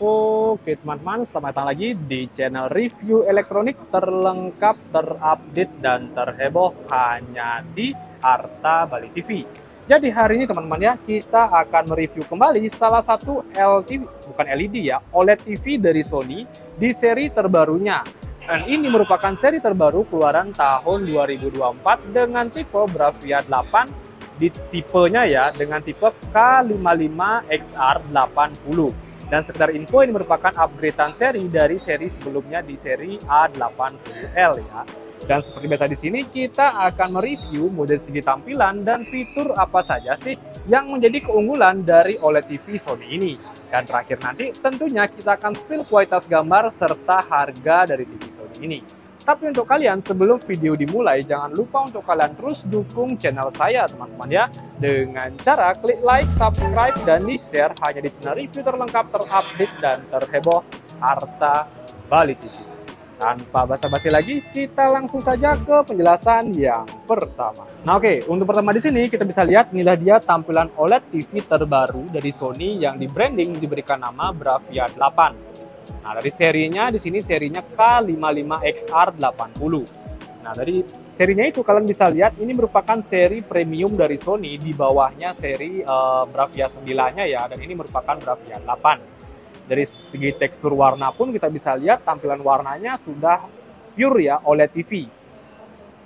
Oke teman-teman, selamat datang lagi di channel review elektronik terlengkap, terupdate, dan terheboh hanya di Arta Bali TV. Jadi hari ini teman-teman ya, kita akan mereview kembali salah satu LTV, bukan LED ya, OLED TV dari Sony di seri terbarunya. Dan ini merupakan seri terbaru keluaran tahun 2024 dengan tipe Bravia 8 di tipenya ya, dengan tipe K55XR80. Dan sekedar info, ini merupakan upgradean seri dari seri sebelumnya di seri A80L ya. Dan seperti biasa di sini kita akan mereview model segi tampilan dan fitur apa saja sih yang menjadi keunggulan dari OLED TV Sony ini. Dan terakhir nanti tentunya kita akan spill kualitas gambar serta harga dari TV Sony ini. Tapi untuk kalian, sebelum video dimulai, jangan lupa untuk kalian terus dukung channel saya teman-teman ya, dengan cara klik like, subscribe, dan di-share hanya di channel review terlengkap, terupdate, dan terheboh Arta Bali TV. Tanpa basa-basi lagi, kita langsung saja ke penjelasan yang pertama. Nah oke, untuk pertama di sini kita bisa lihat inilah dia tampilan OLED TV terbaru dari Sony yang di branding diberikan nama Bravia 8. Nah, dari serinya di sini serinya K55XR80. Nah, dari serinya itu kalian bisa lihat ini merupakan seri premium dari Sony, di bawahnya seri Bravia 9-nya ya, dan ini merupakan Bravia 8. Dari segi tekstur warna pun kita bisa lihat tampilan warnanya sudah pure ya OLED TV.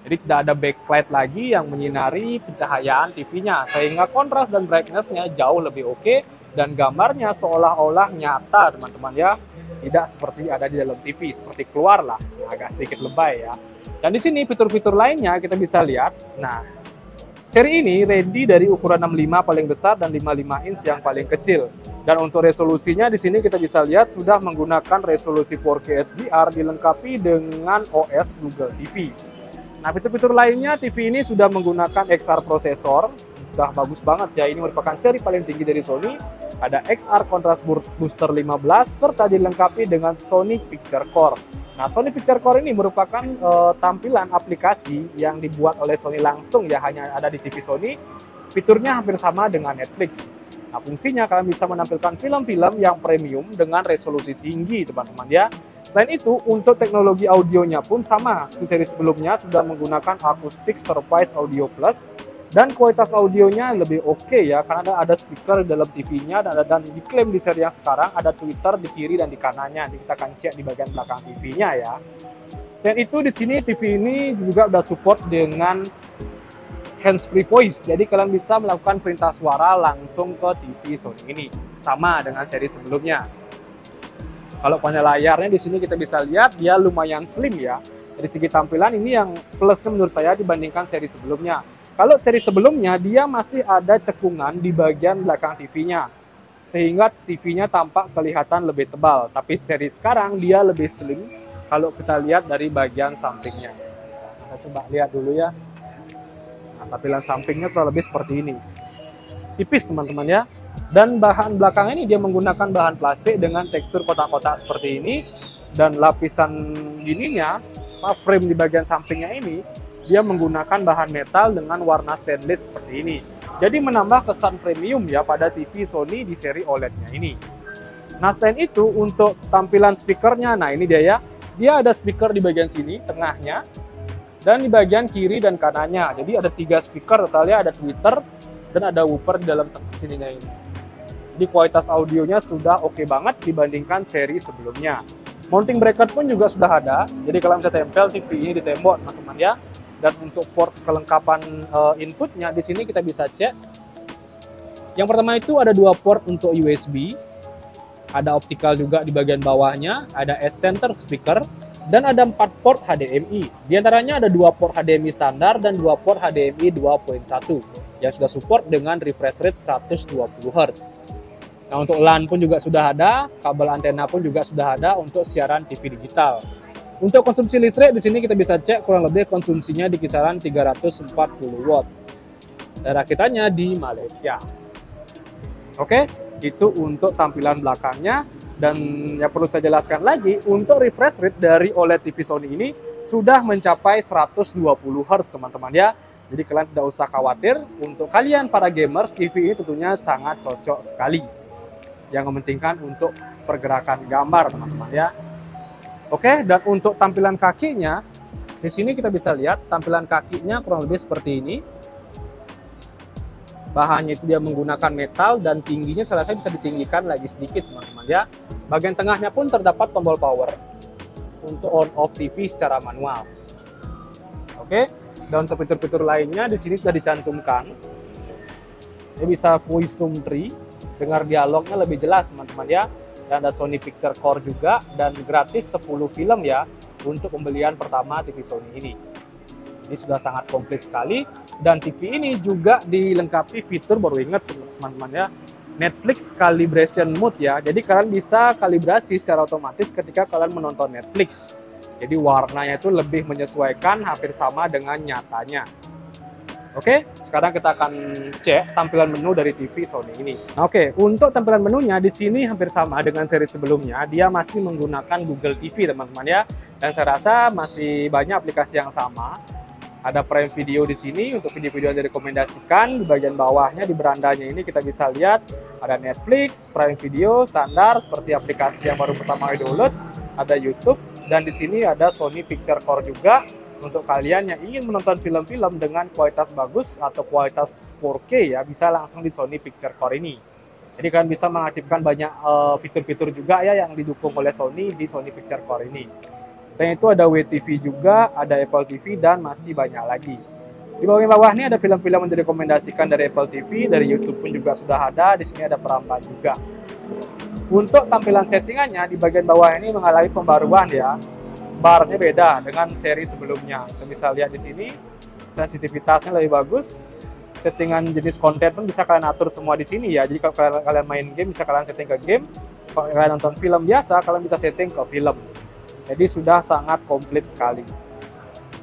Jadi tidak ada backlight lagi yang menyinari pencahayaan TV-nya, sehingga kontras dan brightness-nya jauh lebih oke, dan gambarnya seolah-olah nyata teman-teman ya. Tidak seperti ada di dalam TV, seperti keluar lah, agak sedikit lebay ya. Dan di sini fitur-fitur lainnya kita bisa lihat. Nah, seri ini ready dari ukuran 65 paling besar dan 55 inch yang paling kecil. Dan untuk resolusinya di sini kita bisa lihat sudah menggunakan resolusi 4K HDR dilengkapi dengan OS Google TV. Nah, fitur-fitur lainnya TV ini sudah menggunakan XR prosesor. Sudah bagus banget ya, ini merupakan seri paling tinggi dari Sony. Ada XR Contrast Booster 15 serta dilengkapi dengan Sony Picture Core. Nah, Sony Picture Core ini merupakan tampilan aplikasi yang dibuat oleh Sony langsung ya, hanya ada di TV Sony. Fiturnya hampir sama dengan Netflix. Nah, fungsinya kalian bisa menampilkan film-film yang premium dengan resolusi tinggi teman-teman ya. Selain itu, untuk teknologi audionya pun sama seperti seri sebelumnya, sudah menggunakan Acoustic Surface Audio Plus. Dan kualitas audionya lebih oke ya, karena ada speaker di dalam TV-nya, dan diklaim di seri yang sekarang ada tweeter di kiri dan di kanannya. Jadi kita akan cek di bagian belakang TV-nya ya. Selain itu di sini TV ini juga udah support dengan hands-free voice. Jadi kalian bisa melakukan perintah suara langsung ke TV Sony ini, sama dengan seri sebelumnya. Kalau panel layarnya di sini kita bisa lihat dia lumayan slim ya. Dari segi tampilan ini yang plusnya menurut saya dibandingkan seri sebelumnya. Kalau seri sebelumnya dia masih ada cekungan di bagian belakang TV-nya, sehingga TV-nya tampak kelihatan lebih tebal. Tapi seri sekarang dia lebih slim kalau kita lihat dari bagian sampingnya. Kita coba lihat dulu ya. Nah, tampilan sampingnya kurang lebih seperti ini. Tipis teman-teman ya. Dan bahan belakang ini dia menggunakan bahan plastik dengan tekstur kotak-kotak seperti ini. Dan lapisan ininya, frame di bagian sampingnya ini, dia menggunakan bahan metal dengan warna stainless seperti ini. Jadi menambah kesan premium ya pada TV Sony di seri OLED-nya ini. Nah, selain itu untuk tampilan speakernya, nah ini dia ya. Dia ada speaker di bagian sini, tengahnya, dan di bagian kiri dan kanannya. Jadi ada 3 speaker, totalnya ada tweeter, dan ada woofer di dalam sininya ini. Jadi kualitas audionya sudah oke banget dibandingkan seri sebelumnya. Mounting bracket pun juga sudah ada. Jadi kalau bisa tempel TV ini di tembok teman-teman ya. Dan untuk port kelengkapan inputnya di sini kita bisa cek. Yang pertama itu ada 2 port untuk USB, ada optical juga di bagian bawahnya, ada S-center speaker, dan ada 4 port HDMI. Di antaranya ada 2 port HDMI standar dan 2 port HDMI 2.1 yang sudah support dengan refresh rate 120 Hz. Nah, untuk LAN pun juga sudah ada, kabel antena pun juga sudah ada untuk siaran TV digital. Untuk konsumsi listrik di sini kita bisa cek kurang lebih konsumsinya di kisaran 340 watt. Dan rakitannya di Malaysia. Oke, itu untuk tampilan belakangnya. Dan yang perlu saya jelaskan lagi, untuk refresh rate dari OLED TV Sony ini sudah mencapai 120 Hz teman-teman ya. Jadi kalian tidak usah khawatir. Untuk kalian para gamers, TV ini tentunya sangat cocok sekali. Yang mementingkan untuk pergerakan gambar, teman-teman ya. Oke, dan untuk tampilan kakinya, di sini kita bisa lihat tampilan kakinya kurang lebih seperti ini. Bahannya itu dia menggunakan metal dan tingginya saya rasa bisa ditinggikan lagi sedikit, teman-teman ya. Bagian tengahnya pun terdapat tombol power untuk on off TV secara manual. Oke, dan untuk fitur-fitur lainnya di sini sudah dicantumkan. Ini bisa voice zoom tree, dengar dialognya lebih jelas, teman-teman ya. Dan ada Sony Picture Core juga, dan gratis 10 film ya untuk pembelian pertama TV Sony ini. Ini sudah sangat komplit sekali, dan TV ini juga dilengkapi fitur, baru ingat teman-teman ya, Netflix calibration mode ya. Jadi kalian bisa kalibrasi secara otomatis ketika kalian menonton Netflix. Jadi warnanya itu lebih menyesuaikan, hampir sama dengan nyatanya. Oke, sekarang kita akan cek tampilan menu dari TV Sony ini. Oke, untuk tampilan menunya di sini hampir sama dengan seri sebelumnya. Dia masih menggunakan Google TV, teman-teman ya. Dan saya rasa masih banyak aplikasi yang sama. Ada Prime Video di sini untuk video-video yang direkomendasikan. Di bagian bawahnya di berandanya ini kita bisa lihat ada Netflix, Prime Video standar seperti aplikasi yang baru pertama download, ada YouTube, dan di sini ada Sony Picture Core juga untuk kalian yang ingin menonton film-film dengan kualitas bagus atau kualitas 4K ya, bisa langsung di Sony Picture Core ini. Jadi kalian bisa mengaktifkan banyak fitur-fitur juga ya yang didukung oleh Sony di Sony Picture Core ini. Selain itu ada WTV juga, ada Apple TV, dan masih banyak lagi. Di bagian bawah ini ada film-film yang direkomendasikan dari Apple TV, dari YouTube pun juga sudah ada. Di sini ada perangkat juga. Untuk tampilan settingannya di bagian bawah ini mengalami pembaruan ya. Barnya beda dengan seri sebelumnya. Kita bisa lihat di sini, sensitivitasnya lebih bagus. Settingan jenis konten pun bisa kalian atur semua di sini ya. Jadi kalau kalian main game bisa kalian setting ke game. Kalau kalian nonton film biasa, kalian bisa setting ke film. Jadi sudah sangat komplit sekali.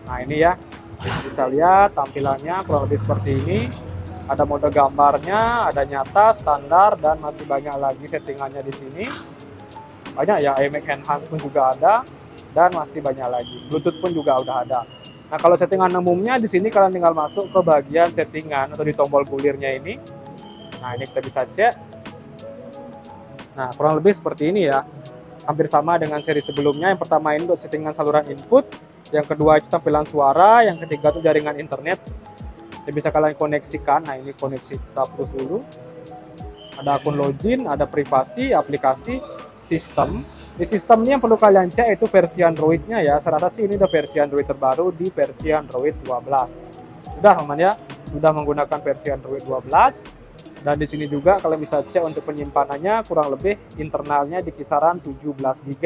Nah ini ya, bisa lihat tampilannya kurang lebih seperti ini. Ada mode gambarnya, ada nyata, standar, dan masih banyak lagi settingannya di sini. Banyak ya, IMAX Enhance pun juga ada, dan masih banyak lagi. Bluetooth pun juga udah ada. Nah kalau settingan umumnya di sini kalian tinggal masuk ke bagian settingan atau di tombol gulirnya ini. Nah ini kita bisa cek. Nah kurang lebih seperti ini ya. Hampir sama dengan seri sebelumnya. Yang pertama ini untuk settingan saluran input, yang kedua itu tampilan suara, yang ketiga itu jaringan internet yang bisa kalian koneksikan. Nah ini koneksi status dulu, ada akun login, ada privasi, aplikasi, sistem. Di sistem ini yang perlu kalian cek itu versi Android-nya ya. Saya rasa sih ini udah versi Android terbaru di versi Android 12. Sudah teman ya, sudah menggunakan versi Android 12. Dan di sini juga kalian bisa cek untuk penyimpanannya, kurang lebih internalnya di kisaran 17 GB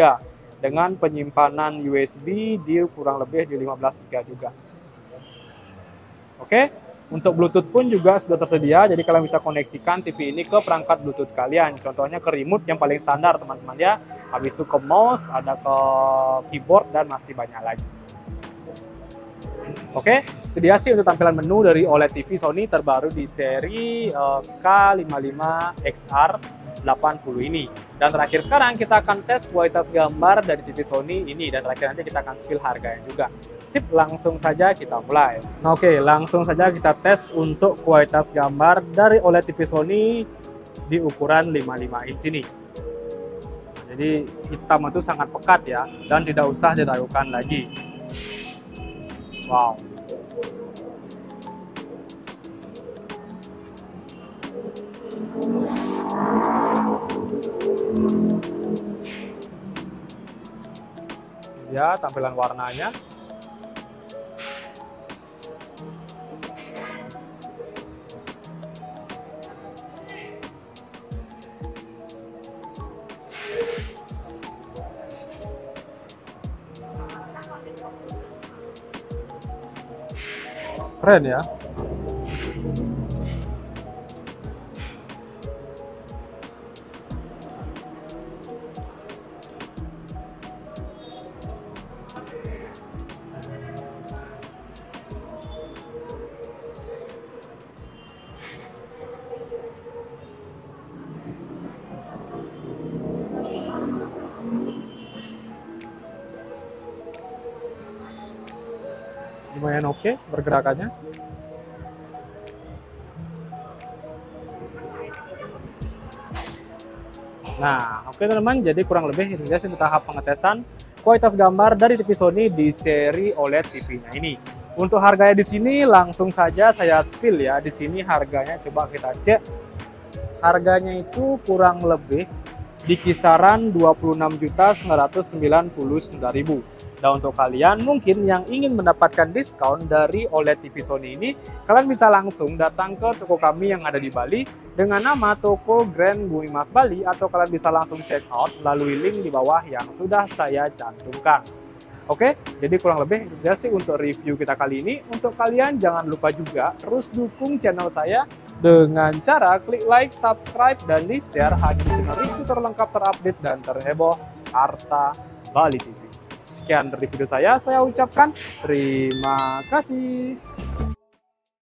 dengan penyimpanan USB di kurang lebih di 15 GB juga. Oke, untuk Bluetooth pun juga sudah tersedia, jadi kalian bisa koneksikan TV ini ke perangkat Bluetooth kalian. Contohnya ke remote yang paling standar teman-teman ya. Habis itu ke mouse, ada ke keyboard, dan masih banyak lagi. Oke, itu dia sih untuk tampilan menu dari OLED TV Sony terbaru di seri K55XR 80 ini. Dan terakhir sekarang kita akan tes kualitas gambar dari TV Sony ini, dan terakhir nanti kita akan spill harganya juga. Sip, langsung saja kita mulai. Nah, oke, langsung saja kita tes untuk kualitas gambar dari OLED TV Sony di ukuran 55 inch ini. Jadi hitam itu sangat pekat ya, dan tidak usah diragukan lagi. Wow. Ya, tampilan warnanya. Keren ya. Lumayan oke pergerakannya. Nah, oke teman-teman, jadi kurang lebih ini guys untuk tahap pengetesan kualitas gambar dari TV Sony di seri OLED TV-nya ini. Untuk harganya di sini langsung saja saya spill ya. Di sini harganya coba kita cek. Harganya itu kurang lebih di kisaran 26.999.000. Dan untuk kalian mungkin yang ingin mendapatkan diskon dari OLED TV Sony ini, kalian bisa langsung datang ke toko kami yang ada di Bali dengan nama Toko Grand Bumi Mas Bali, atau kalian bisa langsung check out melalui link di bawah yang sudah saya cantumkan. Oke, jadi kurang lebih itu saja sih untuk review kita kali ini. Untuk kalian jangan lupa juga terus dukung channel saya dengan cara klik like, subscribe, dan di-share hanya di channel review terlengkap, terupdate, dan terheboh Arta Bali TV. Sekian dari video saya ucapkan terima kasih.